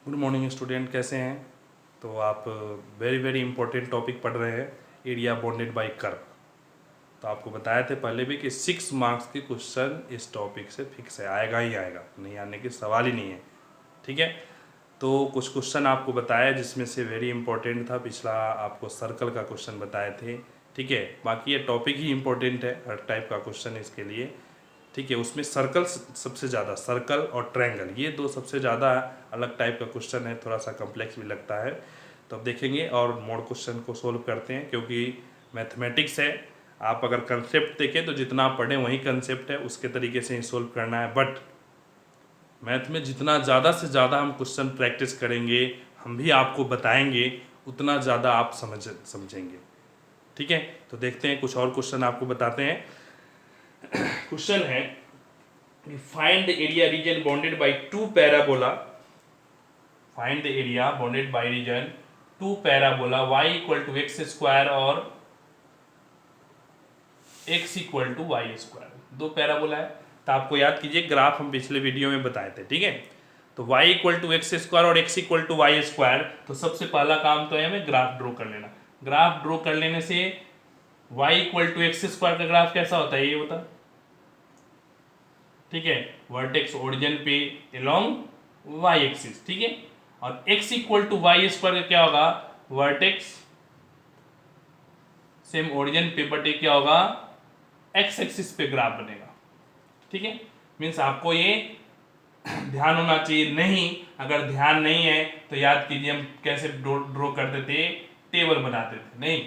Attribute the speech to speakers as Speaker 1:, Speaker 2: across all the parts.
Speaker 1: Good morning student, कैसे हैं? तो आप वेरी वेरी इंपॉर्टेंट टॉपिक पढ़ रहे हैं, एरिया बाउंडेड बाय कर्व। तो आपको बताया थे पहले भी कि 6 मार्क्स के क्वेश्चन इस टॉपिक से फिक्स है, आएगा ही आएगा, नहीं आने की सवाल ही नहीं है। ठीक है, तो कुछ क्वेश्चन आपको बताया जिसमें से वेरी इंपॉर्टेंट था, पिछला आपको सर्कल का क्वेश्चन बताए थे। ठीक है, बाकी ये टॉपिक ही इंपॉर्टेंट है, हर टाइप का क्वेश्चन इसके लिए। ठीक है, उसमें सर्कल सबसे ज़्यादा, सर्कल और ट्रायंगल, ये दो सबसे ज़्यादा अलग टाइप का क्वेश्चन है, थोड़ा सा कॉम्प्लेक्स भी लगता है। तो अब देखेंगे और मोड क्वेश्चन को सोल्व करते हैं, क्योंकि मैथमेटिक्स है। आप अगर कंसेप्ट देखें तो जितना आप पढ़ें वही कंसेप्ट है, उसके तरीके से ही सोल्व करना है। बट मैथ में जितना ज़्यादा से ज़्यादा हम क्वेश्चन प्रैक्टिस करेंगे, हम भी आपको बताएंगे, उतना ज़्यादा आप समझेंगे। ठीक है, तो देखते हैं कुछ और क्वेश्चन आपको बताते हैं। क्वेश्चन है, find the area region bounded by two parabola. Find the area bounded by region two parabola y equal to x square और x equal to y square। दो पैराबोला है, तो आपको याद कीजिए ग्राफ हम पिछले वीडियो में बताए थे। ठीक है, तो y equal to x square और x equal to y square, तो सबसे पहला काम तो है हमें ग्राफ ड्रॉ कर लेना। ग्राफ ड्रॉ कर लेने से y equal to x square का ग्राफ कैसा होता है ये होता। ठीक है, वर्टेक्स ओरिजिन पे अलोंग वाई एक्सिस। ठीक है, और x equal to y square का क्या होगा, वर्टेक्स सेम ओरिजिन पे बट क्या होगा, x एक्सिस पे ग्राफ बनेगा। ठीक है, मीन्स आपको ये ध्यान होना चाहिए। नहीं, अगर ध्यान नहीं है तो याद कीजिए हम कैसे ड्रॉ करते थे, टेबल बनाते थे। नहीं,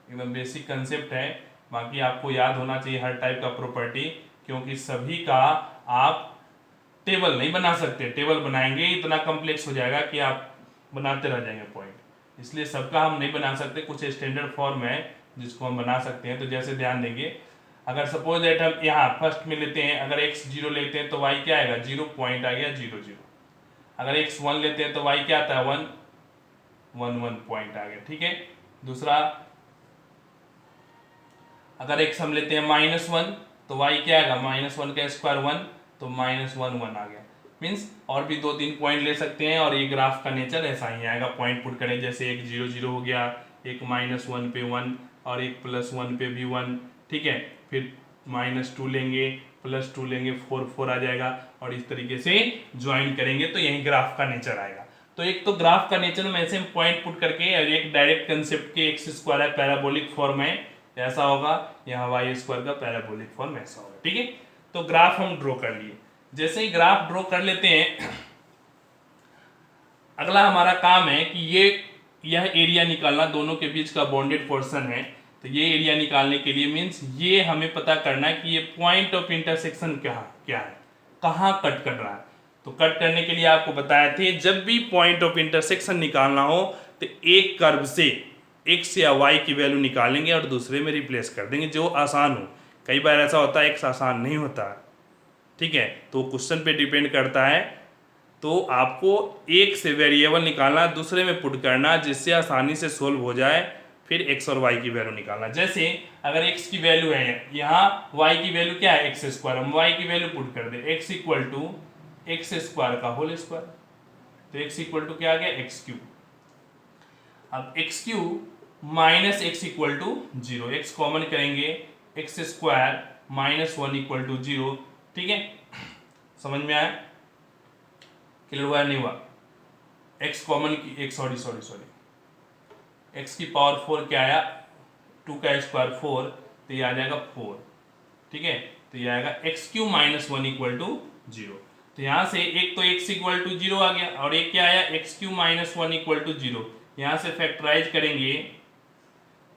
Speaker 1: एकदम बेसिक कंसेप्ट है। बाकी आपको याद होना चाहिए हर टाइप का प्रॉपर्टी, क्योंकि सभी का आप टेबल नहीं बना सकते। टेबल बनाएंगे इतना कॉम्प्लेक्स हो जाएगा कि आप बनाते रह जाएंगे पॉइंट, इसलिए सबका हम नहीं बना सकते। कुछ स्टैंडर्ड फॉर्म है जिसको हम बना सकते हैं। तो जैसे ध्यान देंगे, अगर सपोज दैट हम यहाँ फर्स्ट में लेते हैं, अगर x 0 लेते हैं तो y क्या आएगा, 0 पॉइंट आ गया 0 0। अगर x 1 लेते हैं तो y क्या आता है, 1 1 1 पॉइंट आ गया। ठीक है, दूसरा अगर x हम लेते हैं -1 तो y क्या आएगा, -1 का स्क्वायर 1, तो -1 1 आ गया। मीन्स और भी 2-3 पॉइंट ले सकते हैं, और ये ग्राफ का नेचर ऐसा ही आएगा। पॉइंट पुट करें, जैसे एक 0 0 हो गया, एक -1 पे 1 और एक +1 पे भी 1। ठीक है, फिर -2 लेंगे, +2 लेंगे, 4 4 आ जाएगा, और इस तरीके से ज्वाइन करेंगे तो यही ग्राफ का नेचर आएगा। तो एक तो ग्राफ का नेचर में ऐसे पॉइंट पुट करके, और एक डायरेक्ट कंसेप्ट के एक्स स्क्वायर है, पैराबोलिक फॉर्म है, ऐसा होगा। यहाँ वाई स्क्वायर का पैराबोलिक फॉर्म ऐसा होगा। ठीक है, तो ग्राफ हम ड्रॉ कर लिए। जैसे ही ग्राफ ड्रॉ कर लेते हैं, अगला हमारा काम है कि यह एरिया निकालना, दोनों के बीच का बॉन्डेड पोर्शन है। तो ये एरिया निकालने के लिए मीन्स ये हमें पता करना है कि ये पॉइंट ऑफ इंटरसेक्शन क्या क्या है, कहाँ कट कर रहा है। तो कट करने के लिए आपको बताए थे, जब भी पॉइंट ऑफ इंटरसेक्शन निकालना हो तो एक कर्व से x या y की वैल्यू निकालेंगे और दूसरे में रिप्लेस कर देंगे, जो आसान हो। कई बार ऐसा होता है x आसान नहीं होता। ठीक है, तो क्वेश्चन पे डिपेंड करता है। तो आपको एक से वेरिएबल निकालना, दूसरे में पुट करना, जिससे आसानी से सोल्व हो जाए। फिर x और y की वैल्यू निकालना। जैसे अगर x की वैल्यू है यहाँ, y की वैल्यू क्या है, एक्स स्क्वायर, हम y की वैल्यू पुट कर दे, x equal to x square का होल स्क्वायर। तो x इक्वल टू क्या आ गया, एक्स क्यूब। अब x cube minus x equal to 0, x common करेंगे, एक्स स्क्वायर -1 इक्वल टू 0। ठीक है, समझ में आया, क्लियर हुआ नहीं हुआ। एक्स कॉमन की, एक सॉरी सॉरी सॉरी, एक्स की पावर 4 क्या आया, 2 का स्क्वायर 4, तो ये आ जाएगा 4। ठीक है, तो ये आएगा एक्स क्यू -1 इक्वल टू 0। तो यहाँ से एक तो एक्स इक्वल टू 0 आ गया, और एक क्या आया, एक्स क्यू -1 इक्वल टू 0। यहाँ से फैक्टराइज करेंगे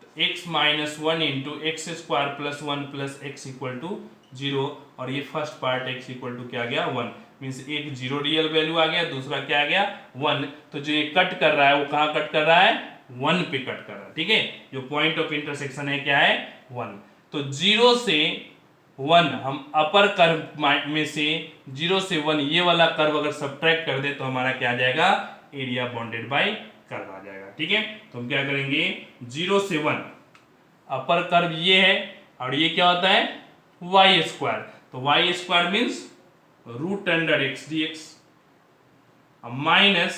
Speaker 1: तो x -1 into x square plus 1 plus x equal to 0, और ये first part x equal to क्या आ गया, 1। मीन्स एक 0 रियल वैल्यू आ गया, दूसरा क्या आ गया, 1। तो जो ये कट कर रहा है वो कहाँ कट कर रहा है, 1 पे कट कर रहा है। ठीक है, जो पॉइंट ऑफ इंटरसेक्शन है क्या है, 1। तो 0 से 1 हम अपर कर्व में से 0 से 1 ये वाला कर्व अगर सब्ट्रैक्ट कर दे तो हमारा क्या आ जाएगा, एरिया बाउंडेड बाय कर्व आ जाएगा। ठीक है, तो हम क्या करेंगे, 0 से 1 अपर कर्व ये है, और ये क्या होता है, वाई स्क्वायर। तो y square means root under x d x. अब माइनस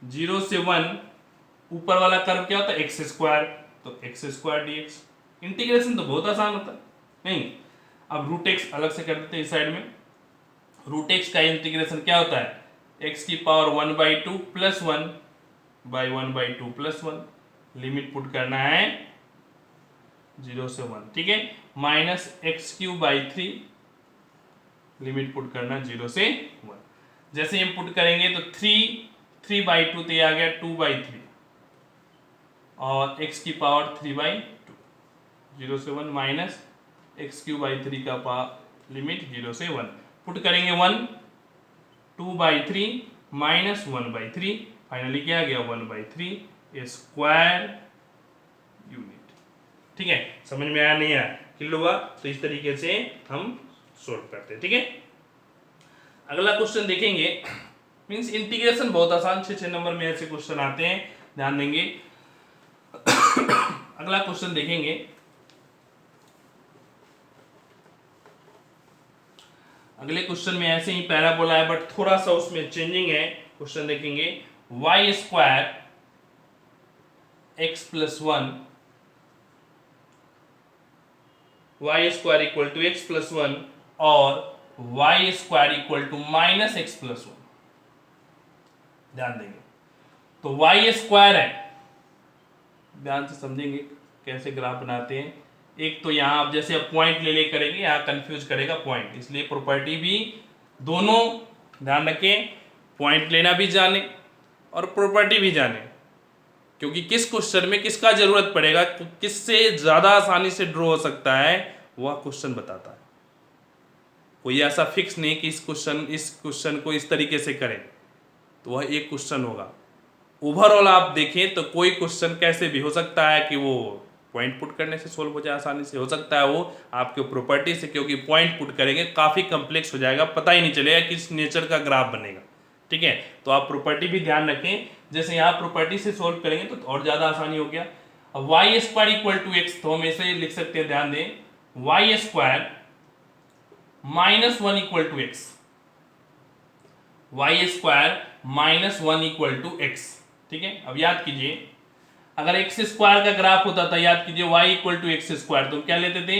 Speaker 1: 0 से 1, ऊपर वाला कर्व क्या होता है एक्स स्क्वायर, तो x square d x. Integration तो बहुत आसान होता है नहीं। अब रूट एक्स अलग से कर देते हैं इस साइड में। रूट एक्स का इंटीग्रेशन क्या होता है, एक्स की power 1/2 plus 1/1/2 plus 1। Limit put करना है 0 से 1, ठीक है। माइनस x³/3, लिमिट पुट करना 0 से 1। जैसे हम पुट करेंगे तो 3/2 तो ये आ गया 2/3 और x की पावर 3/2, 0 से 1 माइनस x³/3 का लिमिट 0 से 1। पुट करेंगे 1, 2/3 माइनस 1/3, फाइनली क्या आ गया 1/3 स्क्वायर यूनिट। ठीक है, समझ में आया नहीं आया, क्लियर हुआ? तो इस तरीके से हम सोल्व करते हैं, ठीक है। अगला क्वेश्चन देखेंगे, मींस इंटीग्रेशन बहुत आसान, 6 नंबर में ऐसे क्वेश्चन आते हैं, ध्यान देंगे। अगला क्वेश्चन देखेंगे, अगले क्वेश्चन में ऐसे ही पैराबोला है बट थोड़ा सा उसमें चेंजिंग है। क्वेश्चन देखेंगे, y square x plus 1, y square equal to x plus 1 और y square equal to minus x plus 1। ध्यान देंगे, तो y स्क्वायर है, ध्यान से समझेंगे कैसे ग्राफ बनाते हैं। एक तो यहाँ आप जैसे अब पॉइंट ले करेंगे, यहाँ कंफ्यूज करेगा पॉइंट, इसलिए प्रॉपर्टी भी दोनों ध्यान रखें, पॉइंट लेना भी जाने और प्रॉपर्टी भी जाने, क्योंकि किस क्वेश्चन में किसका जरूरत पड़ेगा, किससे ज्यादा आसानी से ड्रॉ हो सकता है, वह क्वेश्चन बताता है। कोई ऐसा फिक्स नहीं कि इस क्वेश्चन को इस तरीके से करें तो वह एक क्वेश्चन होगा। ओवरऑल आप देखें तो कोई क्वेश्चन कैसे भी हो सकता है कि वो पॉइंट पुट करने से सोल्व हो जाए आसानी से, हो सकता है वो आपके प्रॉपर्टी से, क्योंकि पॉइंट पुट करेंगे काफ़ी कम्प्लेक्स हो जाएगा, पता ही नहीं चलेगा किस नेचर का ग्राफ बनेगा, ठीक है। तो आप प्रॉपर्टी भी ध्यान रखें, जैसे यहाँ प्रॉपर्टी से सोल्व करेंगे तो और ज़्यादा आसानी हो गया। अब y square equal to x, तो हम ऐसे लिख सकते हैं, ध्यान दें, y square minus 1 equal to x, y square minus 1 equal to x, ठीक है। अब याद कीजिए, अगर एक्स स्क्वायर का ग्राफ होता था, याद कीजिए y equal to x square, तो क्या लेते थे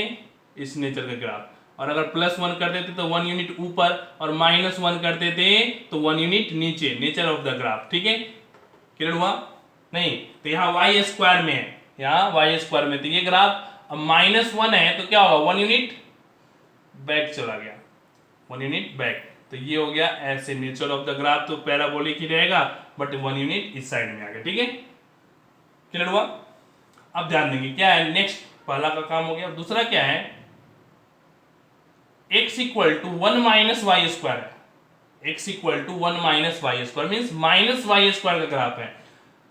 Speaker 1: इस नेचर का ग्राफ, और अगर प्लस 1 करते थे तो 1 यूनिट ऊपर और माइनस 1 करते थे तो 1 यूनिट नीचे, नेचर ऑफ द ग्राफ, ठीक है। क्लियर हुआ? नहीं तो यहाँ y स्क्वायर में है, यहाँ y स्क्वायर में, तो ये ग्राफ अब माइनस 1 है तो क्या होगा 1 यूनिट बैक चला गया, 1 यूनिट बैक, तो ये हो गया ऐसे नेचर ऑफ द ग्राफ, तो पैराबोलिक ही रहेगा बट 1 यूनिट इस साइड में आ गया, ठीक है। क्लियर हुआ? अब ध्यान देंगे क्या है नेक्स्ट, पहला का काम हो गया, दूसरा क्या है, x equal to 1 minus y square है, x equal to 1 minus y square means minus y square का ग्राफ है।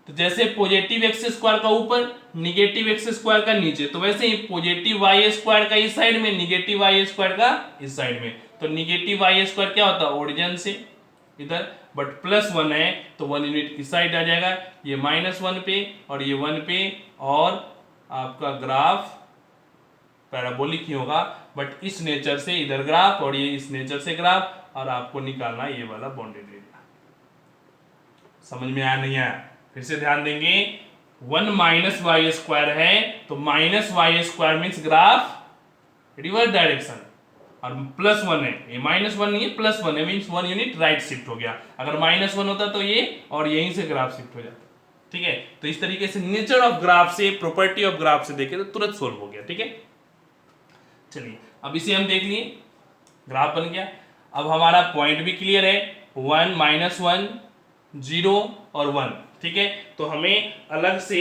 Speaker 1: तो जैसे पॉजिटिव एक्स स्क्वायर का ऊपर, निगेटिव एक्स स्क्वायर का नीचे, तो वैसे ही पॉजिटिव वाई स्क्वायर का इस साइड में, निगेटिव वाई स्क्वायर का इस साइड में। तो निगेटिव वाई स्क्वायर क्या होता है ओरिजिन से इधर, बट प्लस 1 है तो 1 यूनिट इस साइड आ जाएगा, ये माइनस 1 पे और ये 1 पे, और आपका ग्राफ पैराबोलिक ही होगा बट इस नेचर से इधर ग्राफ और ये इस नेचर से ग्राफ, और आपको निकालना ये वाला बाउंडेड एरिया। समझ में आया नहीं आया? फिर से ध्यान देंगे, 1 माइनस वाई स्क्वायर है तो minus y square means graph reverse direction, और प्लस 1 है, ये माइनस 1 नहीं है प्लस 1 है, मीन्स 1 यूनिट राइट शिफ्ट हो गया। अगर माइनस 1 होता तो ये और यहीं से ग्राफ शिफ्ट हो जाता, ठीक है। तो इस तरीके से नेचर ऑफ ग्राफ से, प्रॉपर्टी ऑफ ग्राफ से देखे तो तुरंत सोल्व हो गया, ठीक है। चलिए अब इसे हम देख लिए, ग्राफ बन गया। अब हमारा पॉइंट भी क्लियर है, 1 माइनस 1 0 और 1, ठीक है। तो हमें अलग से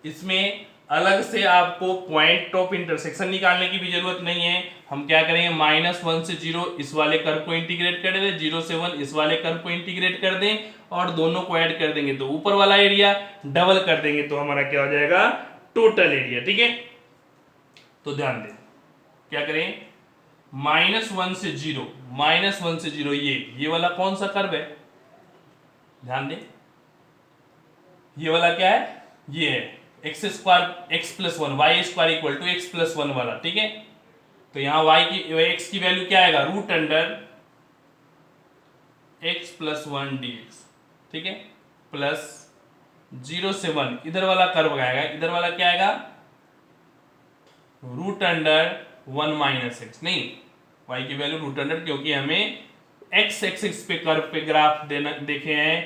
Speaker 1: इसमें अलग से आपको पॉइंट ऑफ इंटरसेक्शन निकालने की भी जरूरत नहीं है। हम क्या करेंगे, माइनस 1 से 0 इस वाले कर्व को इंटीग्रेट कर दें, 0 से 1 इस वाले कर्व को इंटीग्रेट कर दें और दोनों को ऐड कर देंगे तो ऊपर वाला एरिया डबल कर देंगे तो हमारा क्या हो जाएगा टोटल एरिया, ठीक है। तो ध्यान दें क्या करें, माइनस 1 से 0, माइनस 1 से 0, ये वाला कौन सा कर्व है, ध्यान दें, ये वाला क्या है, ये है x square x plus 1, y square equal to x plus 1 वाला, ठीक है। तो यहां y की एक्स की वैल्यू क्या आएगा, root under x plus 1 dx, ठीक है, प्लस 0 से 1, इधर वाला कर्व आएगा, इधर वाला क्या आएगा, रूट अंडर 1 माइनस एक्स, नहीं y की वैल्यू रूट अंडर, क्योंकि हमें x एक्सिस पे कर्व पे ग्राफ देना देखे हैं,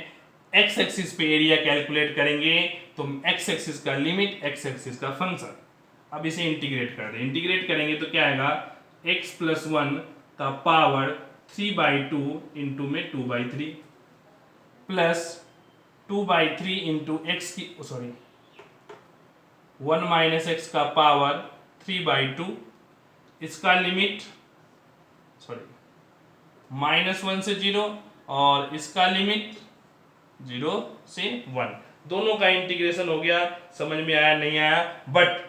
Speaker 1: x एक्सिस पे एरिया कैलकुलेट करेंगे तो x एक्सिस का लिमिट, x एक्सिस का फंक्शन। अब इसे इंटीग्रेट कर दें, इंटीग्रेट करेंगे तो क्या आएगा, x प्लस 1 का पावर 3/2 इंटू में 2/3 प्लस 2/3 इंटू एक्स की, सॉरी 1 माइनस एक्स का पावर 3/2, इसका लिमिट, सॉरी -1 से 0 और इसका लिमिट 0 से 1, दोनों का इंटीग्रेशन हो गया। समझ में आया नहीं आया, बट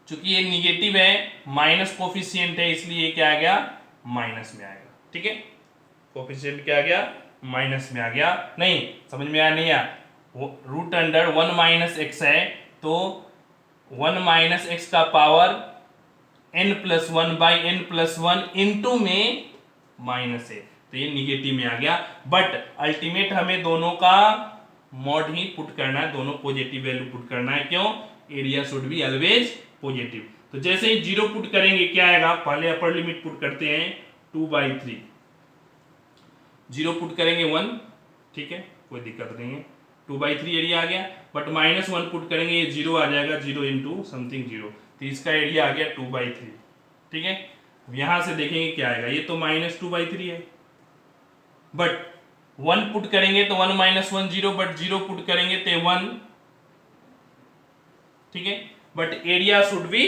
Speaker 1: चूंकि ये निगेटिव है, माइनस कोफिशिएंट है, इसलिए क्या आ गया, माइनस में आएगा, ठीक है, कोफिशिएंट क्या आ गया, माइनस में आ गया। नहीं समझ में आया नहीं आया, रूट अंडर 1 माइनस एक्स है तो 1 माइनस एक्स का power n plus 1 by n plus 1 into में माइनस है, तो ये निगेटिव में आ गया। बट अल्टीमेट हमें दोनों का मॉड ही पुट करना है, दोनों पॉजिटिव वैल्यू पुट करना है, क्यों, area should be always positive. तो जैसे ही 0 पुट करेंगे क्या आएगा, पहले अपर लिमिट पुट करते हैं 2/3, 0 पुट करेंगे 1, ठीक है, कोई दिक्कत नहीं है, 2/3 एरिया आ गया। बट -1 पुट करेंगे, ये 0 आ जाएगा, 0 इंटू समथिंग 0, तो इसका एरिया आ गया 2/3, ठीक है। यहां से देखेंगे क्या आएगा, ये तो -2/3 है, बट 1 पुट करेंगे तो 1 माइनस 1 0, बट 0 पुट करेंगे तो 1, ठीक है। But area should be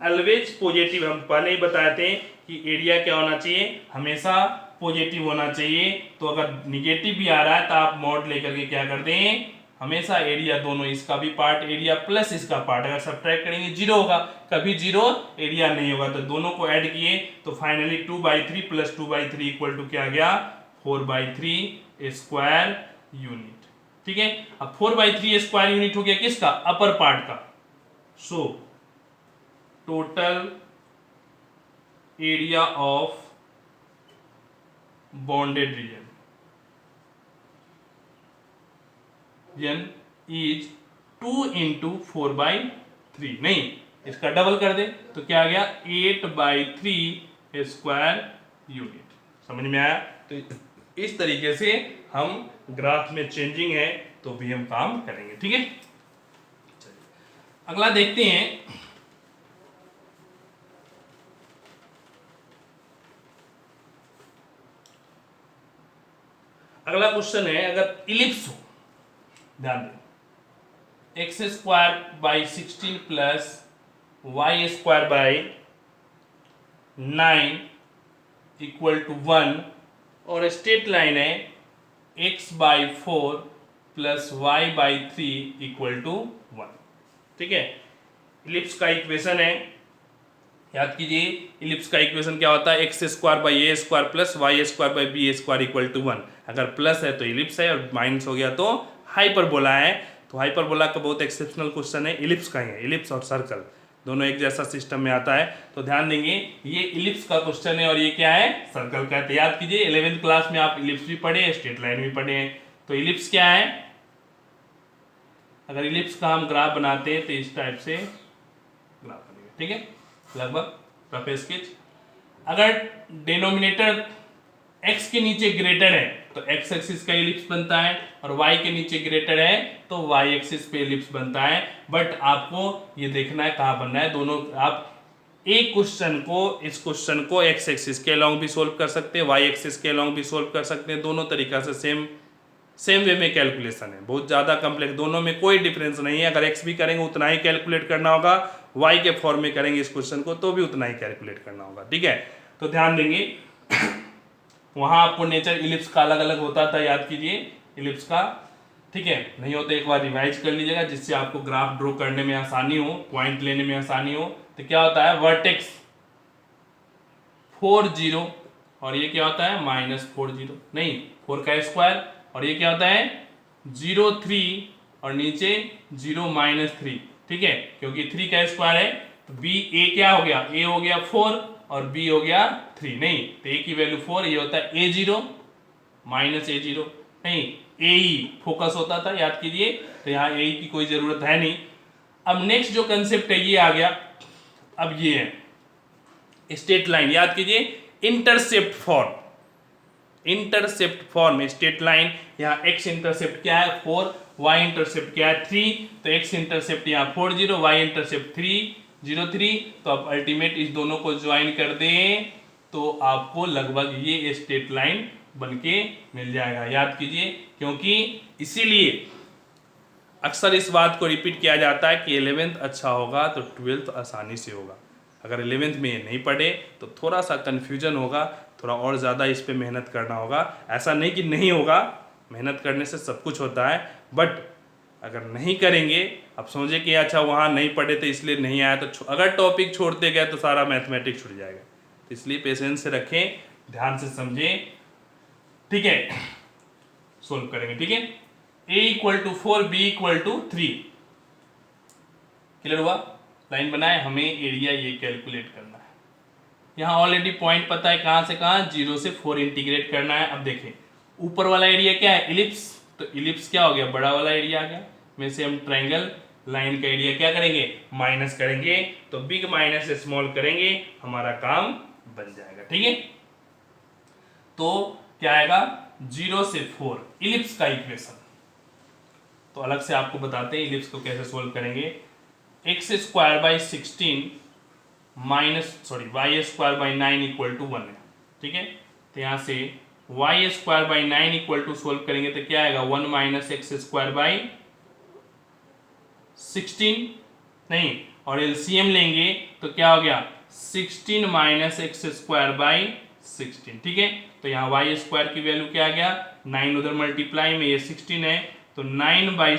Speaker 1: always positive, हम पहले ही बताए थे कि एरिया क्या होना चाहिए, हमेशा पॉजिटिव होना चाहिए। तो अगर निगेटिव भी आ रहा है तो आप मॉड लेकर के क्या कर दें, हमेशा एरिया दोनों, इसका भी पार्ट एरिया प्लस इसका पार्ट, अगर सब्ट्रैक्ट करेंगे 0 होगा, कभी 0 एरिया नहीं होगा, तो दोनों को ऐड किए तो फाइनली 2/3 प्लस 2/3 इक्वल टू क्या आ गया, 4/3 स्क्वायर यूनिट, ठीक है। अब 4/3 स्क्वायर यूनिट हो गया किसका, अपर पार्ट का। So total area of bounded region is 2 into 4/3, नहीं इसका डबल कर दे तो क्या आ गया, 8/3 स्क्वायर यूनिट। समझ में आया, तो इस तरीके से हम ग्राफ में चेंजिंग है तो भी हम काम करेंगे, ठीक है। अगला देखते हैं, अगला क्वेश्चन है, अगर इलिप्स हो, ध्यान दें, x square by 16 plus y square by 9 equal to 1, और स्ट्रेट लाइन है x/4 plus y/3 equal to 1, ठीक है। इलिप्स का इक्वेशन है, याद कीजिए इलिप्स का इक्वेशन क्या होता है, x square by a square plus y square by b square equal to 1। अगर प्लस है तो इलिप्स है, और माइनस हो गया तो हाइपरबोला है। तो हाइपरबोला का बहुत एक्सेप्शनल क्वेश्चन है, इलिप्स का ही है, इलिप्स और सर्कल दोनों एक जैसा सिस्टम में आता है। तो ध्यान देंगे ये इलिप्स का क्वेश्चन है और ये क्या है, सर्कल का है। तो याद कीजिए 11th क्लास में आप इलिप्स भी पढ़े, स्ट्रेट लाइन भी पढ़े हैं। तो इलिप्स क्या है, अगर इलिप्स का हम ग्राफ बनाते हैं तो इस टाइप से ग्राफ बनेगा, ठीक है, लगभग रफ स्केच। अगर डिनोमिनेटर x के नीचे ग्रेटर है तो x एक्सिस का इलिप्स बनता है, और y के नीचे ग्रेटर है तो y एक्सिस पे इलिप्स बनता है। बट आपको ये देखना है कहाँ बनना है, दोनों आप एक क्वेश्चन को, इस क्वेश्चन को x एक्सिस के अलोंग भी सोल्व कर सकते हैं, y एक्सिस के अलोंग भी सोल्व कर सकते हैं, दोनों तरीका से सेम वे में कैलकुलेशन है, बहुत ज़्यादा कम्प्लेक्स, दोनों में कोई डिफरेंस नहीं है। अगर x भी करेंगे उतना ही कैलकुलेट करना होगा, y के फॉर्म में करेंगे इस क्वेश्चन को तो भी उतना ही कैलकुलेट करना होगा, ठीक है। तो ध्यान देंगे वहां आपको नेचर इलिप्स का अलग अलग होता था, याद कीजिए इलिप्स का, ठीक है। नहीं हो तो एक बार रिवाइज कर लीजिएगा जिससे आपको ग्राफ ड्रॉ करने में आसानी हो, पॉइंट लेने में आसानी हो। तो क्या होता है, वर्टेक्स 4 0 और ये क्या होता है -4 0, नहीं 4 का स्क्वायर, और ये क्या होता है 0 3 और नीचे 0 -3, ठीक है, क्योंकि 3 का स्क्वायर है तो बी ए क्या हो गया, a हो गया 4 और b हो गया 3, नहीं तो a की वैल्यू 4, ये होता है a0 माइनस ए जीरो, नहीं ए ई फोकस होता था, याद कीजिए, तो यहाँ ए की कोई जरूरत है नहीं। अब नेक्स्ट जो कंसेप्ट है ये आ गया, अब ये है स्ट्रेट लाइन, याद कीजिए intercept form, intercept form straight line. यहाँ एक्स इंटरसेप्ट क्या है 4, वाई इंटरसेप्ट क्या है 3, तो एक्स इंटरसेप्ट यहाँ 40, वाई इंटरसेप्ट 303, तो आप अल्टीमेट इस दोनों को ज्वाइन कर दें तो आपको लगभग ये स्ट्रेट लाइन बनके मिल जाएगा, याद कीजिए। क्योंकि इसीलिए अक्सर इस बात को रिपीट किया जाता है कि 11th अच्छा होगा तो 12th आसानी से होगा। अगर 11th में ये नहीं पढ़े तो थोड़ा सा कन्फ्यूजन होगा, थोड़ा और ज़्यादा इस पे मेहनत करना होगा। ऐसा नहीं कि नहीं होगा, मेहनत करने से सब कुछ होता है, बट अगर नहीं करेंगे, अब सोचे कि अच्छा वहाँ नहीं पढ़े थे इसलिए नहीं आया, तो अगर टॉपिक छोड़ते गए तो सारा मैथमेटिक्स छूट जाएगा। तो इसलिए पेशेंस से रखें, ध्यान से समझें, ठीक है, सोल्व करेंगे, ठीक है। a equal to 4, b equal to 3, clear हुआ। लाइन बनाए, हमें एरिया ये कैलकुलेट करना है। यहाँ ऑलरेडी पॉइंट पता है कहाँ से कहाँ, 0 से 4 इंटीग्रेट करना है। अब देखें ऊपर वाला एरिया क्या है, इलिप्स, तो इलिप्स क्या हो गया, बड़ा वाला एरिया आ गया। में से हम ट्रायंगल लाइन का एरिया क्या करेंगे, माइनस करेंगे, तो बिग माइनस स्मॉल करेंगे, हमारा काम बन जाएगा, ठीक है। तो क्या आएगा 0 से 4 इलिप्स का इक्वेशन। तो अलग से आपको बताते हैं इलिप्स को कैसे सोल्व करेंगे। X square by 16 y square by 9 equal to 1 है, ठीक है। तो यहाँ से y square by 9 equal to solve करेंगे तो क्या आएगा 1 माइनस एक्स स्क्वायर बाई 16, नहीं, और एलसीएम लेंगे तो क्या हो गया 16 माइनस एक्स स्क्वायर बाई 16, ठीक है। तो यहाँ वाई स्क्वायर की वैल्यू क्या आ गया 9, उधर मल्टीप्लाई में ये 16 है, तो 9 बाई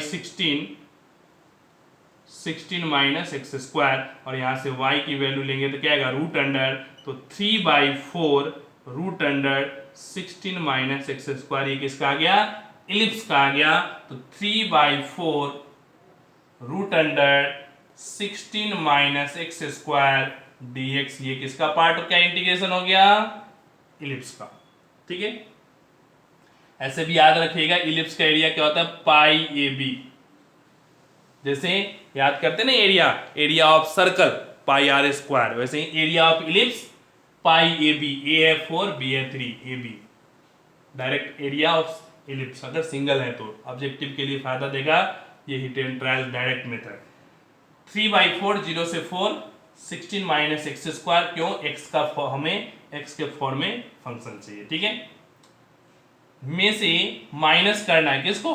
Speaker 1: 16 माइनस एक्स स्क्वायर, और यहाँ से y की वैल्यू लेंगे तो क्या आएगा रूट अंडर, तो 3/4 root under 16 minus x square, ये किसका आ गया इलिप्स का आ गया। तो 3/4 root under 16 minus x square dx, ये किसका पार्ट क्या इंटीग्रेशन हो गया इलिप्स का, ठीक है। ऐसे भी याद रखिएगा इलिप्स का एरिया क्या होता है पाई ए बी, जैसे याद करते ना area of circle pi R square, वैसे ही area of ellipse pi A B, A है 4 बी है 3, A B direct area of ellipse, अगर सिंगल है तो ऑब्जेक्टिव के लिए फायदा देगा ये hit and trial direct method. 3/4 0 से 4 16 माइनस एक्स स्क्वायर, क्यों एक्स का हमें एक्स के फॉर्म में फंक्शन चाहिए, ठीक है। में से माइनस करना है किसको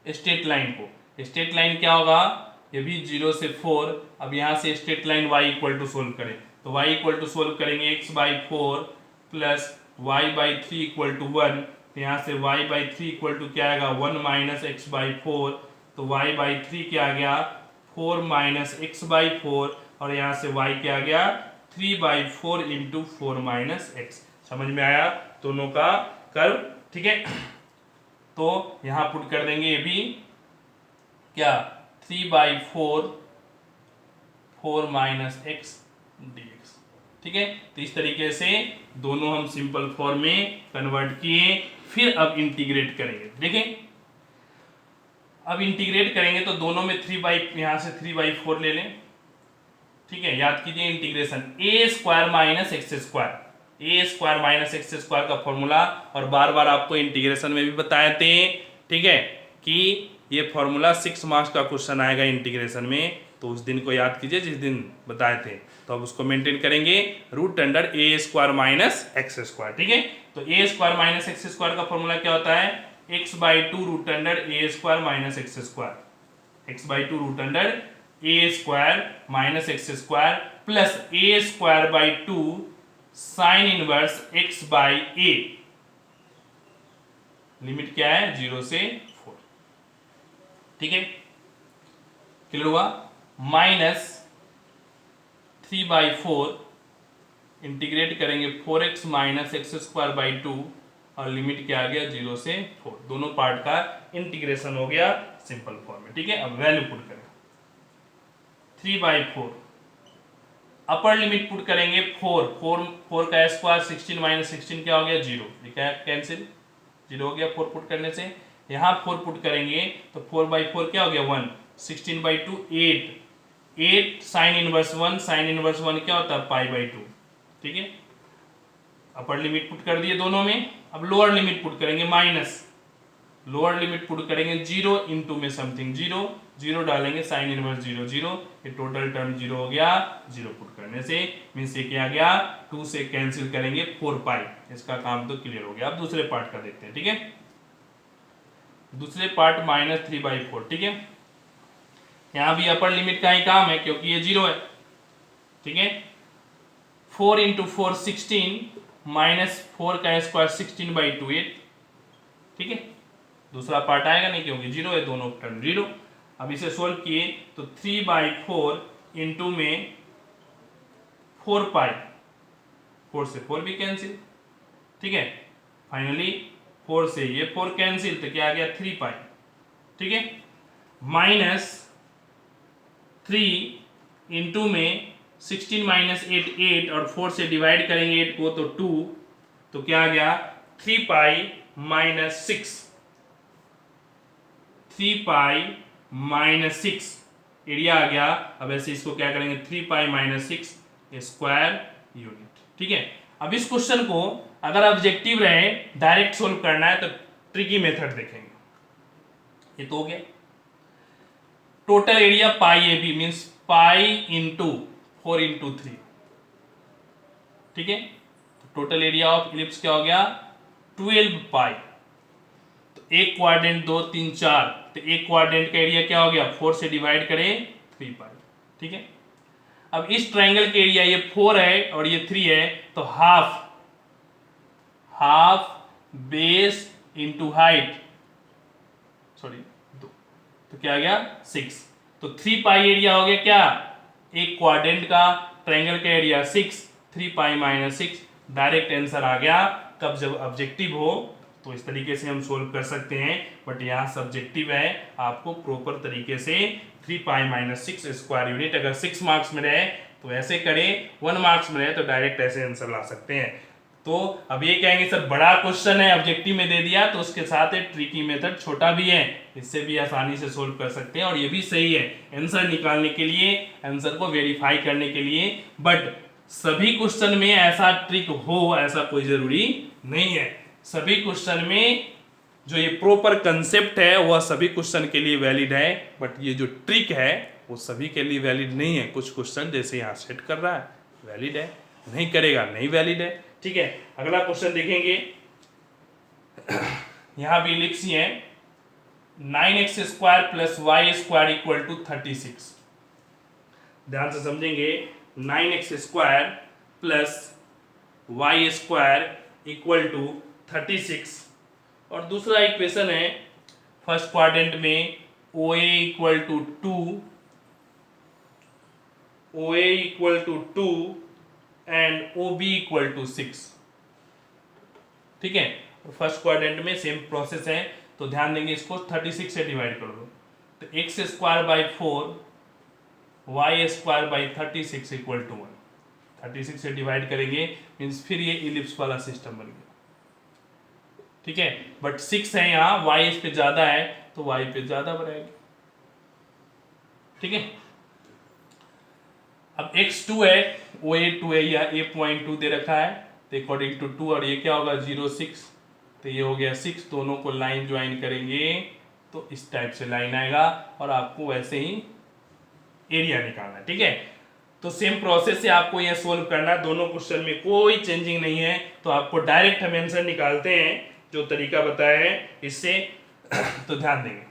Speaker 1: स्ट्रेट लाइन को, स्ट्रेट लाइन क्या होगा ये भी 0 से 4। अब यहां से straight line y equal to solve करें तो y इक्वल टू सोल्व करेंगे x/4 plus y/3 equal to 1, तो यहाँ से y/3 इक्वल टू क्या आएगा 1 माइनस x/4, तो y/3 क्या आ गया 4 माइनस x/4, और यहाँ से y क्या आ गया 3/4 इंटू 4 माइनस x। समझ में आया दोनों का कर्व, ठीक है। तो यहाँ पुट कर देंगे ये भी क्या 3/4 4 माइनस एक्स dx, ठीक है। तो इस तरीके से दोनों हम सिंपल फॉर्म में कन्वर्ट किए, फिर अब इंटीग्रेट करेंगे। देखें अब इंटीग्रेट करेंगे तो दोनों में यहाँ से 3/4 ले लें, ठीक है। याद कीजिए इंटीग्रेशन ए स्क्वायर माइनस एक्स स्क्वायर, ए स्क्वायर माइनस एक्स स्क्वायर का फॉर्मूला, और बार बार आपको इंटीग्रेशन में भी बताए थे, ठीक है, कि ये फॉर्मूला 6 मार्क्स का क्वेश्चन आएगा इंटीग्रेशन में, तो उस दिन को याद कीजिए जिस दिन बताए थे, तो अब उसको मेंटेन करेंगे root under a square minus x square, ठीक है। तो a square minus x square का फॉर्मूला क्या होता है x/2 root under a square minus x square, x/2 root under a square minus x square plus a square by 2 sine inverse x/a, limit क्या है 0 से 4, ठीक है, क्लियर हुआ। माइनस 3/4 इंटीग्रेट करेंगे 4x minus x square by 2, और limit क्या आ गया 0 से 4, दोनों पार्ट का इंटीग्रेशन हो गया सिंपल फॉर्म में, ठीक है। अब वैल्यू पुट करें 3/4 अपर लिमिट पुट करेंगे 4 का स्क्वायर 16 माइनस 16 क्या हो गया 0, क्या कैंसिल 0 हो गया 4 पुट करने से। यहाँ 4 पुट करेंगे तो 4/4 क्या हो गया 1, 16/2 8, 8 साइन इनवर्स 1, साइन इनवर्स 1 क्या होता है π/2। ठीक है, अपर लिमिट पुट कर दिए दोनों में। अब लोअर लिमिट पुट करेंगे माइनस, लोअर लिमिट पुट करेंगे 0 इंटू में समथिंग 0, 0 डालेंगे साइन इनवर्स 0 0, ये टोटल टर्म 0 हो गया। 0 पुट करने से मीन्स ये क्या गया 2 से कैंसिल करेंगे 4π। इसका काम तो क्लियर हो गया। अब दूसरे पार्ट का देखते हैं। ठीक है, दूसरे पार्ट -3/4। ठीक है, यहां भी अपर लिमिट का ही काम है क्योंकि ये 0 है। ठीक है, 4 इंटू 4 16 माइनस 4 का स्क्वायर 16/2 8। ठीक है, दूसरा पार्ट आएगा नहीं क्योंकि 0 है, दोनों टर्म 0। अब इसे सोल्व किए तो 3/4 इंटू में 4π, 4 से 4 भी कैंसिल। ठीक है, फाइनली 4 से ये 4 कैंसिल तो क्या आ गया 3π। ठीक है, माइनस 3 इंटू में 16 माइनस 8 8, और 4 से डिवाइड करेंगे 8 को तो 2, तो क्या आ गया 3π माइनस 6, 3π माइनस 6 एरिया आ गया। अब ऐसे इसको क्या करेंगे 3π माइनस 6 स्क्वायर यूनिट। ठीक है, अब इस क्वेश्चन को अगर ऑब्जेक्टिव रहे डायरेक्ट सोल्व करना है तो ट्रिकी मेथड देखेंगे। ये तो हो गया total area πAB means pi into 4 into 3। ठीक है, तो टोटल एरिया ऑफ इलिप्स क्या हो गया 12π। तो एक क्वाड्रेंट 2 3 4, तो एक क्वाड्रेंट का एरिया क्या हो गया 4 से डिवाइड करें 3π। ठीक है, अब इस ट्रायंगल के एरिया ये 4 है और ये 3 है, तो half base into height, sorry तो क्या आ गया 6। तो 3π एरिया हो गया क्या एक क्वाड्रेंट का, ट्रायंगल का एरिया 6, 3π माइनस 6 डायरेक्ट आंसर आ गया। कब जब ऑब्जेक्टिव हो तो इस तरीके से हम सोल्व कर सकते हैं, बट यहाँ सब्जेक्टिव है, आपको प्रॉपर तरीके से 3π माइनस 6 स्क्वायर यूनिट, अगर 6 मार्क्स में रहे तो ऐसे करें, 1 मार्क्स में रहे तो डायरेक्ट ऐसे आंसर ला सकते हैं। तो अब ये कहेंगे सर बड़ा क्वेश्चन है ऑब्जेक्टिव में दे दिया, तो उसके साथ एक ट्रिकी मेथड छोटा भी है, इससे भी आसानी से सोल्व कर सकते हैं और ये भी सही है आंसर निकालने के लिए, आंसर को वेरीफाई करने के लिए। बट सभी क्वेश्चन में ऐसा ट्रिक हो ऐसा कोई जरूरी नहीं है। सभी क्वेश्चन में जो ये प्रॉपर कंसेप्ट है वह सभी क्वेश्चन के लिए वैलिड है, बट ये जो ट्रिक है वो सभी के लिए वैलिड नहीं है। कुछ क्वेश्चन जैसे यहाँ सेट कर रहा है वैलिड है, नहीं करेगा नहीं वैलिड है। ठीक है, अगला क्वेश्चन देखेंगे। यहां भी इलिप्स ही है, 9x square plus y square equal to 36। ध्यान से समझेंगे, 9x square plus y square equal to 36, और दूसरा इक्वेशन है फर्स्ट क्वाड्रेंट में OA equal to 2, OA equal to 2 and OB equal to 6। ठीक है, फर्स्ट क्वाड्रेंट में सेम प्रोसेस है, तो ध्यान देंगे इसको 36 से डिवाइड कर दो, तो x square by 4 y square by 36 equal to 1। 36 से डिवाइड करेंगे मीन्स फिर ये इलिप्स वाला सिस्टम बन गया। ठीक है, बट 6 है यहाँ, y इस पे ज्यादा है तो y पे ज्यादा बनाएंगे। ठीक है, अब x2 है, OA 2 है, या A.2 दे रखा है, तो अकॉर्डिंग टू 2, और ये क्या होगा 0 6, तो ये हो गया 6। दोनों को लाइन ज्वाइन करेंगे तो इस टाइप से लाइन आएगा और आपको वैसे ही एरिया निकालना है। ठीक है, तो सेम प्रोसेस से आपको यह सोल्व करना है, दोनों क्वेश्चन में कोई चेंजिंग नहीं है, तो आपको डायरेक्ट हम आंसर निकालते हैं जो तरीका बताया है इससे। तो ध्यान देंगे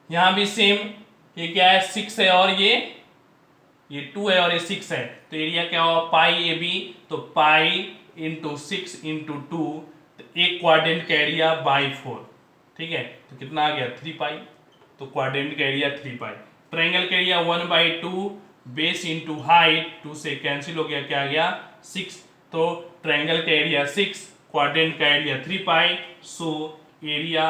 Speaker 1: यहां भी सेम, ये क्या है 6 है और ये 2 है और ये 6 है, तो एरिया क्या होगा पाई AB, तो पाई इंटू 6 इंटू 2, तो एक क्वाड्रेंट का एरिया बाई 4। ठीक है, तो कितना आ गया 3π, तो क्वाड्रेंट का एरिया 3π। ट्रायंगल का एरिया 1/2 बेस इंटू हाइट, 2 से कैंसिल हो गया, क्या आ गया 6, तो ट्रायंगल का एरिया 6, क्वाड्रेंट का area 3π, so area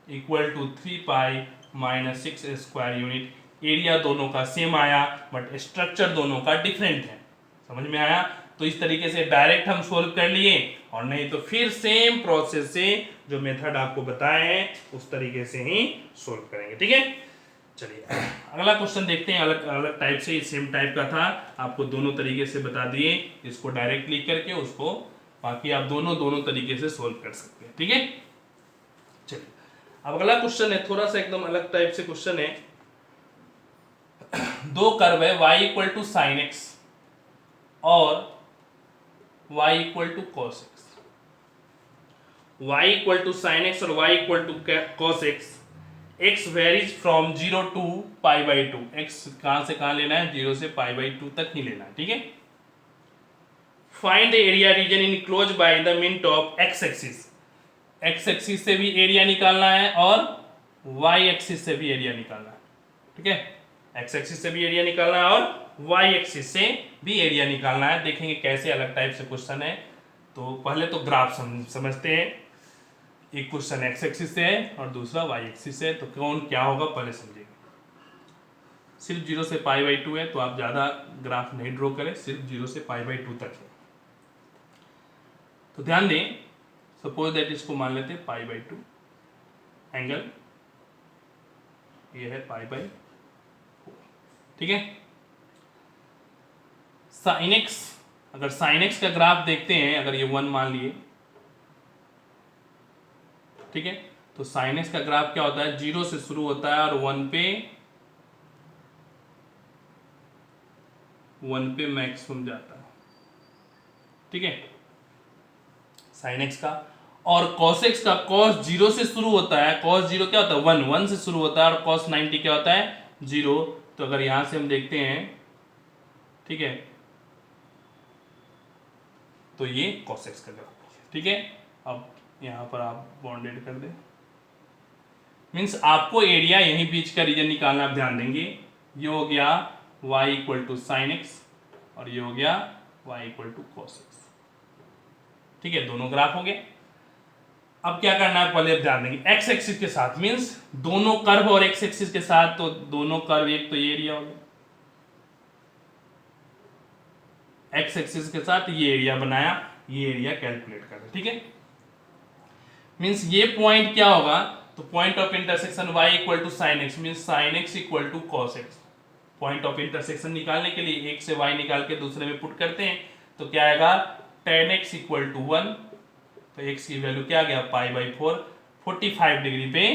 Speaker 1: equal to 3π minus 6 square unit. Area दोनों का सेम आया बट स्ट्रक्चर दोनों का डिफरेंट है। समझ में आया? तो इस तरीके से डायरेक्ट हम सोल्व कर लिए, और नहीं तो फिर सेम प्रोसेस से जो मेथड आपको बताए हैं उस तरीके से ही सोल्व करेंगे। ठीक है, चलिए अगला क्वेश्चन देखते हैं। अलग अलग टाइप से, सेम टाइप का था, आपको दोनों तरीके से बता दिए, इसको डायरेक्ट लिख करके उसको बाकी आप दोनों तरीके से सोल्व कर सकते हैं। ठीक है, चलिए अब अगला क्वेश्चन है, थोड़ा सा एकदम अलग टाइप से क्वेश्चन है। दो कर्व है y equal to sine x और y equal to cos x. y equal to sine x और y equal to cos x. x varies from 0 to pi by 2। x कहां से कहां लेना है? 0 से पाई बाई 2 तक ही लेना है। ठीक है, find the area region enclose by the minute of x axis. x axis से भी एरिया निकालना है और y एक्सिस से भी एरिया निकालना है। ठीक है, x एक्सिस से भी एरिया निकालना है और y एक्सिस से भी एरिया निकालना है। देखेंगे कैसे, अलग टाइप से क्वेश्चन है। तो पहले तो ग्राफ समझते हैं। एक क्वेश्चन x एक्सिस से है और दूसरा y एक्सिस से है, तो कौन क्या होगा पहले समझेंगे। सिर्फ 0 से पाई बाई 2 है तो आप ज़्यादा ग्राफ नहीं ड्रॉ करें, सिर्फ 0 से पाई बाई 2 तक है। तो ध्यान दें, सपोज दैट इसको मान लेते हैं पाई बाई 2, एंगल ये है पाई बाई 4। ठीक है, साइन एक्स, अगर साइन एक्स का ग्राफ देखते हैं, अगर ये 1 मान लिए, ठीक है, तो साइन एक्स का ग्राफ क्या होता है? 0 से शुरू होता है और 1 पे मैक्सिमम जाता है। ठीक है, साइन एक्स का। और कॉस एक्स का, कॉस 0 से शुरू होता है, कॉस 0 क्या होता है? 1 से शुरू होता है, और कॉस 90 क्या होता है? 0। तो अगर यहां से हम देखते हैं, ठीक है, तो ये कॉस एक्स का ग्राफ है। ठीक है, अब यहां पर आप बॉन्डेड कर दें, मीन्स आपको एरिया यहीं बीच का रीजन निकालना, आप ध्यान देंगे। ये हो गया y equal to sine x और ये हो गया y equal to cos x. ठीक है, दोनों ग्राफ हो गए। अब क्या करना है, पहले ध्यान देंगे x एक्सिस के साथ, मीन्स दोनों कर्व और x एक्सिस के साथ, तो दोनों कर्व, एक तो ये एरिया हो गया, x एक्सिस के साथ ये एरिया बनाया, ये एरिया कैलकुलेट कर। ठीक है, मीन्स ये पॉइंट क्या होगा? तो point of intersection y equal to sine x, means sine x equal to cos x. Point of intersection निकालने के लिए एक से y निकाल के दूसरे में पुट करते हैं, तो क्या आएगा? tan x equal to 1। तो x की वैल्यू क्या आ गया? Pi by 4। 45 डिग्री पे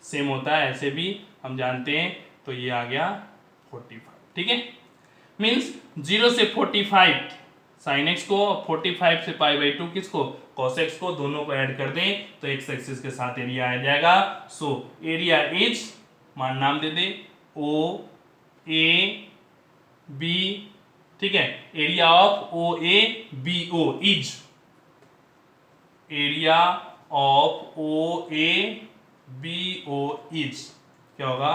Speaker 1: सेम होता है, ऐसे भी हम जानते हैं, तो ये आ गया 45। ठीक है, मीन्स 0 से 45 साइन एक्स को, 45 से पाई बाई 2 किसको? कॉस एक्स को, दोनों को ऐड कर दें तो एक्स एक्सिस के साथ एरिया आ जाएगा। सो एरिया इज, मान नाम दे दे, ओ ए बी। ठीक है, area of O A B O is, area of O A B O is क्या होगा?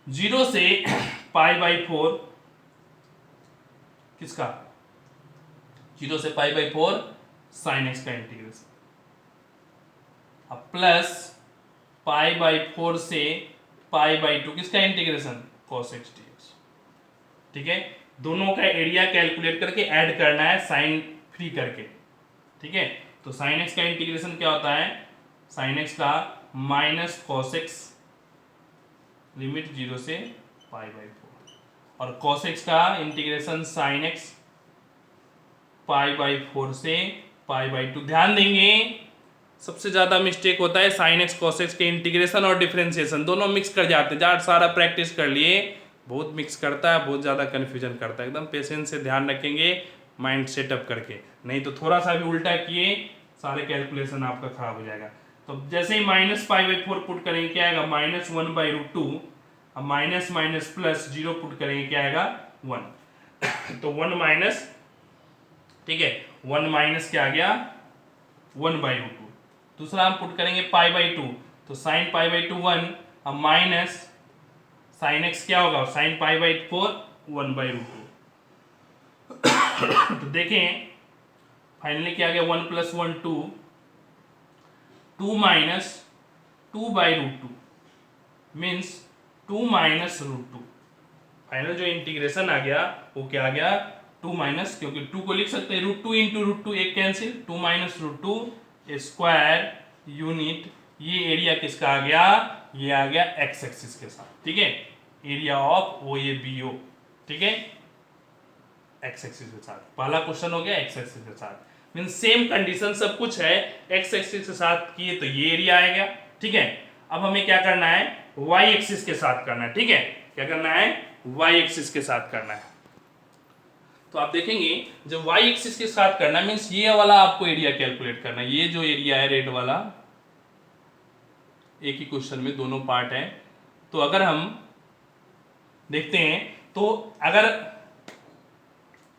Speaker 1: 0 से पाई बाई 4 किसका? 0 से पाई बाई 4 साइन एक्स का इंटीग्रेशन, अब प्लस पाई बाई 4 से पाई बाई 2 किसका इंटीग्रेशन? Cos x dx. ठीक है, दोनों का एरिया कैलकुलेट करके ऐड करना है साइन फ्री करके। ठीक है, तो साइन एक्स का इंटीग्रेशन क्या होता है? साइन एक्स का माइनस कॉस एक्स, लिमिट 0 से पाई बाई 4, और कॉस एक्स का integration sine x pi by 4 से पाई बाई 2। ध्यान देंगे, सबसे ज्यादा मिस्टेक होता है साइन एक्स कॉस एक्स के इंटीग्रेशन और डिफरेंशिएशन दोनों मिक्स कर जाते हैं। जहाँ सारा प्रैक्टिस कर लिए, बहुत मिक्स करता है, बहुत ज़्यादा कन्फ्यूजन करता है। एकदम पेशेंस से ध्यान रखेंगे, माइंड सेटअप करके, नहीं तो थोड़ा सा भी उल्टा किए सारे कैलकुलेशन आपका खराब हो जाएगा। तो जैसे ही माइनस पाई बाई 4 पुट करेंगे क्या आएगा? Minus 1 by root 2। अब माइनस माइनस प्लस 0 पुट करेंगे क्या आएगा? 1। तो 1 माइनस, ठीक है, 1 माइनस क्या आ गया? 1 बाई रूट 2। दूसरा हम पुट करेंगे पाई बाई 2, तो साइन पाई बाई 2 1, अब माइनस साइन एक्स क्या होगा? Sine pi by 4 1 by root 2। तो देखें फाइनली क्या आ गया? 1 plus 1 2, 2 minus 2 by root 2 means 2 minus root two. Final जो इंटीग्रेशन आ गया वो क्या आ गया 2 माइनस, क्योंकि 2 को लिख सकते हैं root two into root two, एक cancel, 2 minus root two square unit. ये एरिया किसका आ गया, ये आ गया एक्स एक्सिस के साथ, ठीक है, area of O A B O, ठीक है, एक्स एक्सिस के साथ। पहला क्वेश्चन हो गया एक्स एक्सिस के साथ, मीन सेम कंडीशन सब कुछ है, एक्स एक्सिस के साथ किए तो ये एरिया आएगा, ठीक है। अब हमें क्या करना है, वाई एक्सिस के साथ करना है, ठीक है, क्या करना है, वाई एक्सिस के साथ करना है। तो आप देखेंगे जब वाई एक्सिस के साथ करना मीन्स ये वाला आपको एरिया कैलकुलेट करना है, ये जो एरिया है रेड वाला, एक ही क्वेश्चन में दोनों पार्ट है। तो अगर हम देखते हैं तो अगर,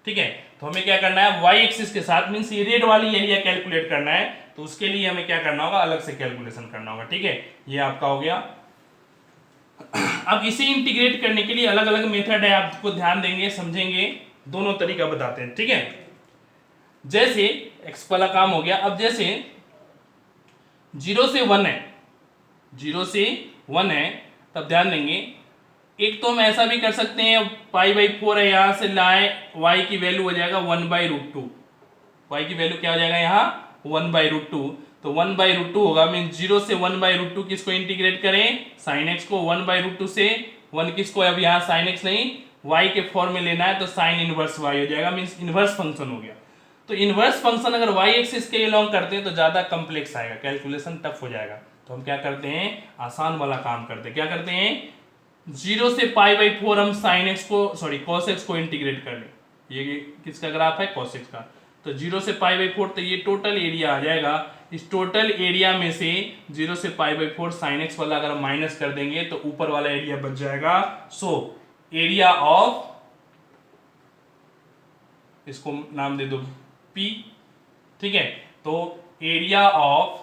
Speaker 1: ठीक है, तो हमें क्या करना है, वाई एक्सिस के साथ मीन्स ये रेड वाली एरिया कैलकुलेट करना है, तो उसके लिए हमें क्या करना होगा, अलग से कैलकुलेशन करना होगा, ठीक है, ये आपका हो गया। अब इसे इंटीग्रेट करने के लिए अलग अलग मेथड है, आपको ध्यान देंगे, समझेंगे, दोनों तरीका बताते हैं, ठीक है। जैसे एक्स वाला काम हो गया, अब जैसे 0 से 1 है, 0 से 1 है, तब ध्यान देंगे, एक तो हम ऐसा भी कर सकते हैं, π/4 है, यहां से लाए y की वैल्यू हो जाएगा 1/√2, y की वैल्यू क्या हो जाएगा यहाँ 1/√2, तो 1/√2 होगा, मीन 0 से 1/√2 किसको इंटीग्रेट करें, sin x को, 1/√2 से 1 किसको, अब यहाँ sin x नहीं y के फॉर्म में लेना है, तो sin इनवर्स y हो जाएगा, मीन्स इनवर्स फंक्शन हो गया। तो इनवर्स फंक्शन अगर y एक्सिस के अलोंग करते हैं तो ज्यादा कॉम्प्लेक्स आएगा, कैलकुलेशन टफ हो जाएगा, तो हम क्या करते हैं, आसान वाला काम करते हैं, क्या करते हैं, 0 से π/4 हम sin x को, सॉरी cos x को इंटीग्रेट कर लें, ये किसका ग्राफ है, cos x का, तो 0 से π/4, तो ये टोटल एरिया आ जाएगा, इस टोटल एरिया में से 0 से π/4 sin x वाला अगर माइनस कर देंगे तो ऊपर वाला एरिया बच जाएगा। सो एरिया ऑफ, इसको नाम दे दो P, ठीक है, तो area of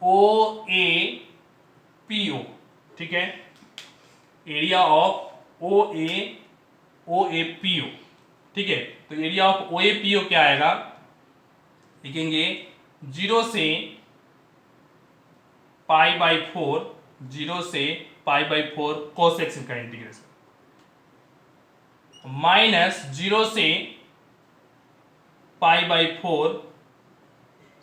Speaker 1: O A P O, ठीक है, area of O A P O, ठीक है, तो area of O A P O क्या आएगा, लिखेंगे 0 से π/4, 0 से π/4 cos x का इंटीग्रेशन, माइनस 0 से π/4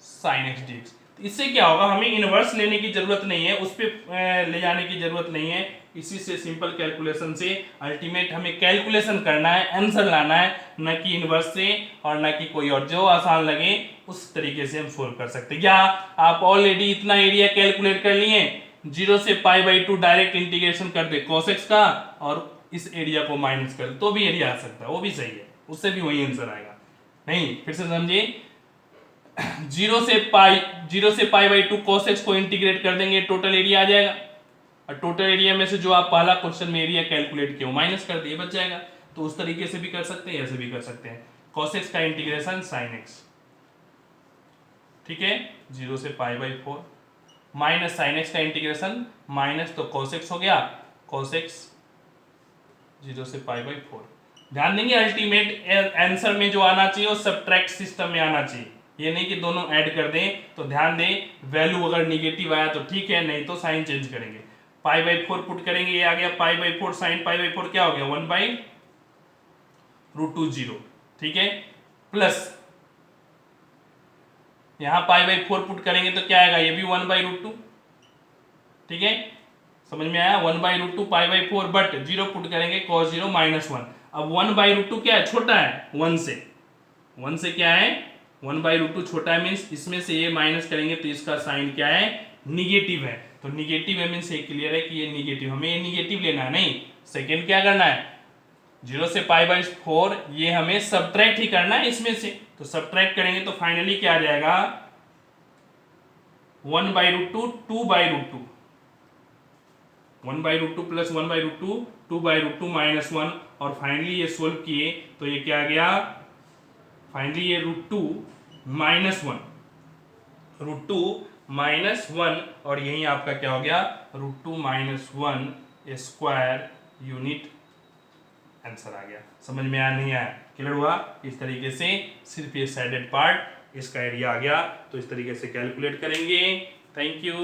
Speaker 1: sin x dx। इससे क्या होगा, हमें इनवर्स लेने की जरूरत नहीं है, उस पर ले जाने की जरूरत नहीं है, इसी से सिंपल कैलकुलेशन से अल्टीमेट हमें कैलकुलेशन करना है, आंसर लाना है, न कि इनवर्स से और न कि कोई और, जो आसान लगे उस तरीके से हम सोल्व कर सकते हैं। क्या आप ऑलरेडी इतना एरिया कैलकुलेट कर लिए, 0 से π/2 डायरेक्ट इंटीग्रेशन कर दे cos x का और इस एरिया को माइनस कर दे तो भी एरिया आ सकता है, वो भी सही है, उससे भी वही आंसर आएगा। नहीं, फिर से समझिए, 0 से π/2 cos x को इंटीग्रेट कर देंगे, टोटल एरिया आ जाएगा, और टोटल एरिया में से जो आप पहला क्वेश्चन में एरिया कैलकुलेट किया माइनस कर दिए, बच जाएगा। तो उस तरीके से भी कर सकते हैं, ऐसे भी कर सकते हैं, cos x का इंटीग्रेशन sin x, ठीक है, 0 से π/4 माइनस sin x का इंटीग्रेशन, माइनस तो cos x हो गया, cos x 0 से π/4। ध्यान देंगे अल्टीमेट आंसर में जो आना चाहिए वो सब्ट्रैक्ट सिस्टम में आना चाहिए, ये नहीं कि दोनों ऐड कर दें, तो ध्यान दें वैल्यू अगर निगेटिव आया तो ठीक है, नहीं तो साइन चेंज करेंगे, π/4 पुट करेंगे, ये आ गया π/4 sin π/4 क्या हो गया 1/√2 0, ठीक है, प्लस यहां π/4 पुट करेंगे तो क्या आएगा, ये भी 1/√2, ठीक है, समझ में आया, 1/√2 π/4, बट 0 पुट करेंगे cos 0 -1। अब 1/√2 क्या है, छोटा है 1 से क्या है 1/√2 छोटा है, मीन्स इसमें से ये माइनस करेंगे तो इसका साइन क्या है, निगेटिव है, तो निगेटिव है मीन्स ये क्लियर है कि ये निगेटिव, हमें ये निगेटिव लेना है, नहीं सेकेंड क्या करना है, 0 से π/4 ये हमें सब्ट्रैक्ट ही करना है इसमें से, तो सब्ट्रैक्ट करेंगे तो फाइनली क्या आ जाएगा 1/√2 2/√2, 1/√2 प्लस 1/√2 2/√2 -1, और फाइनली ये सोल्व किए तो ये क्या आ गया, फाइनली ये √2 -1 और यही आपका क्या हो गया √2 -1 स्क्वायर यूनिट, आंसर आ गया। समझ में आया नहीं आया, क्लियर हुआ, इस तरीके से सिर्फ ये साइडेड पार्ट इसका एरिया आ गया, तो इस तरीके से कैलकुलेट करेंगे। Thank you.